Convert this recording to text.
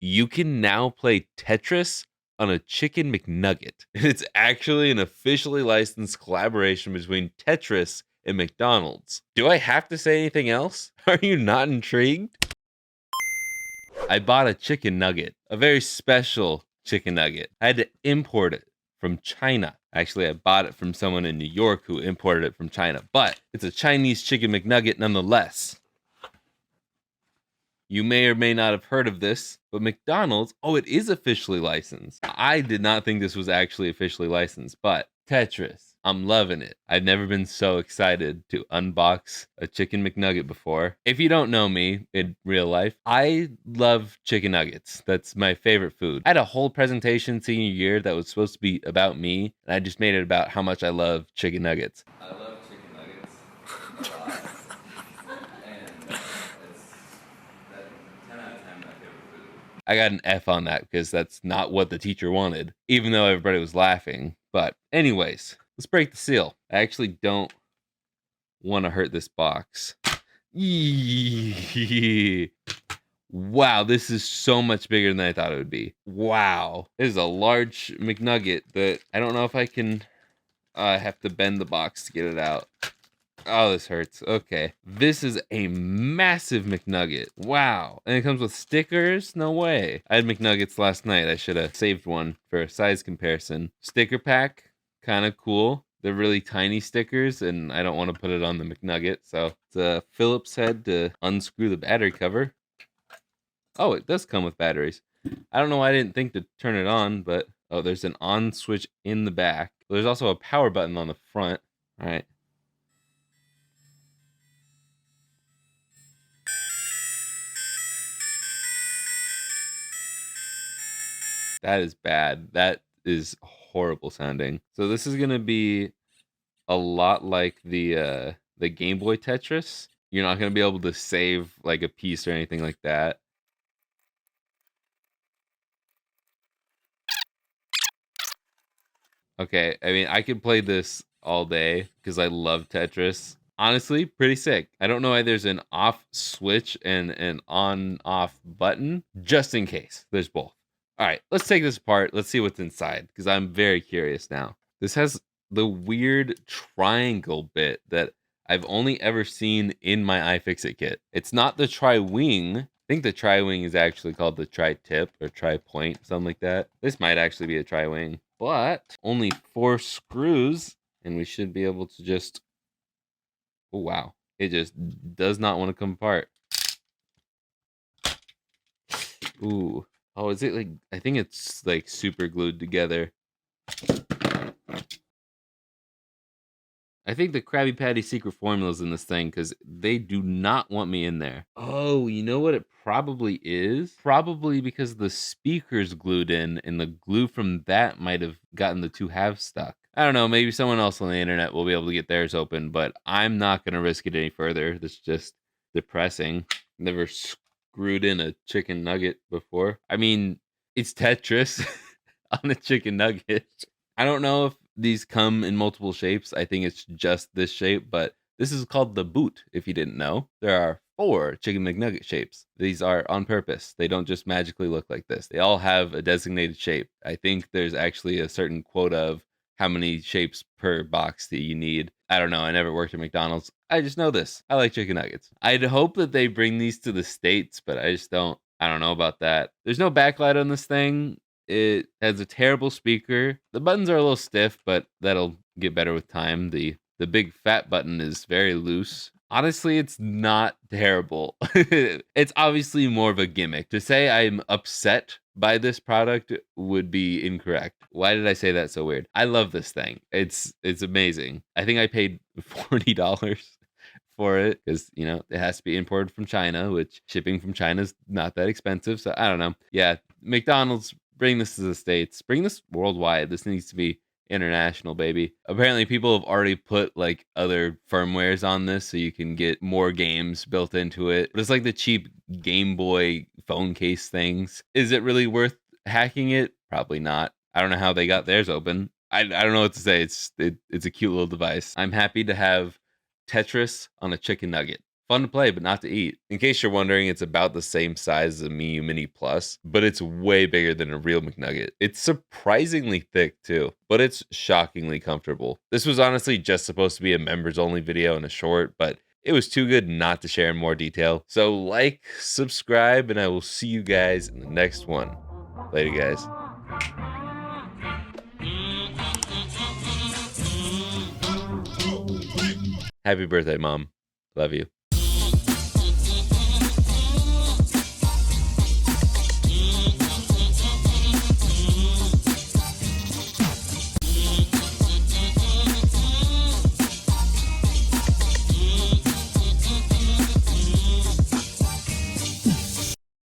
you can now play Tetris on a Chicken McNugget. It's actually an officially licensed collaboration between Tetris and McDonald's. Do I have to say anything else? Are you not intrigued? I bought a chicken nugget, a very special chicken nugget. I had to import it from China. Actually, I bought it from someone in New York who imported it from China, but it's a Chinese chicken McNugget nonetheless. You may or may not have heard of this, but McDonald's, oh, it is officially licensed. I did not think this was actually officially licensed, but Tetris, I'm loving it. I've never been so excited to unbox a chicken McNugget before. If you don't know me in real life, I love chicken nuggets. That's my favorite food. I had a whole presentation senior year that was supposed to be about me, and I just made it about how much I love chicken nuggets. I love chicken nuggets a lot. I got an F on that because that's not what the teacher wanted, even though everybody was laughing. But anyways, let's break the seal. I actually don't want to hurt this box. Wow, this is so much bigger than I thought it would be. Wow. This is a large McNugget that I don't know if I can... I have to bend the box to get it out. Oh, this hurts. Okay. This is a massive McNugget. Wow. And it comes with stickers? No way. I had McNuggets last night. I should have saved one for a size comparison. Sticker pack. Kind of cool. They're really tiny stickers, and I don't want to put it on the McNugget. So it's a Phillips head to unscrew the battery cover. Oh, it does come with batteries. I don't know why I didn't think to turn it on, but... Oh, there's an on switch in the back. There's also a power button on the front. All right. That is bad. That is horrible sounding. So this is gonna be a lot like the Game Boy Tetris. You're not gonna be able to save like a piece or anything like that. Okay, I mean I could play this all day because I love Tetris. Honestly, pretty sick. I don't know why there's an off switch and an on off button, just in case. There's both. All right, let's take this apart. Let's see what's inside because I'm very curious now. This has the weird triangle bit that I've only ever seen in my iFixit kit. It's not the tri-wing. I think the tri-wing is actually called the tri-tip or tri-point, something like that. This might actually be a tri-wing, but only 4 screws, and we should be able to just... Oh, wow. It just does not want to come apart. Ooh. Oh, is it like... I think it's like super glued together. I think the Krabby Patty secret formula is in this thing because they do not want me in there. Oh, you know what it probably is? Probably because the speaker's glued in and the glue from that might have gotten the 2 halves stuck. I don't know, maybe someone else on the internet will be able to get theirs open, but I'm not going to risk it any further. That's just depressing. Never screwed in a chicken nugget before. I mean, it's Tetris on a chicken nugget. I don't know if these come in multiple shapes. I think it's just this shape, but this is called the boot, if you didn't know. There are 4 Chicken McNugget shapes. These are on purpose. They don't just magically look like this. They all have a designated shape. I think there's actually a certain quota of how many shapes per box that you need. I don't know. I never worked at McDonald's. I just know this. I like chicken nuggets. I'd hope that they bring these to the States, but I just don't. I don't know about that. There's no backlight on this thing. It has a terrible speaker. The buttons are a little stiff, but that'll get better with time. The big fat button is very loose. Honestly, it's not terrible. It's obviously more of a gimmick. To say I'm upset by this product would be incorrect. Why did I say that so weird? I love this thing. It's amazing. I think I paid $40 for it because, you know, it has to be imported from China, which shipping from China is not that expensive. So I don't know. Yeah, McDonald's, bring this to the States. Bring this worldwide. This needs to be international, baby. Apparently, people have already put like other firmwares on this so you can get more games built into it. But it's like the cheap Game Boy phone case things. Is it really worth hacking it? Probably not. I don't know how they got theirs open. I don't know what to say. It's a cute little device. I'm happy to have Tetris on a chicken nugget. Fun to play, but not to eat. In case you're wondering, it's about the same size as a Mii Mini Plus, but it's way bigger than a real McNugget. It's surprisingly thick too, but it's shockingly comfortable. This was honestly just supposed to be a members only video and a short, but it was too good not to share in more detail. So like, subscribe, and I will see you guys in the next one. Later, guys. Happy birthday, Mom. Love you.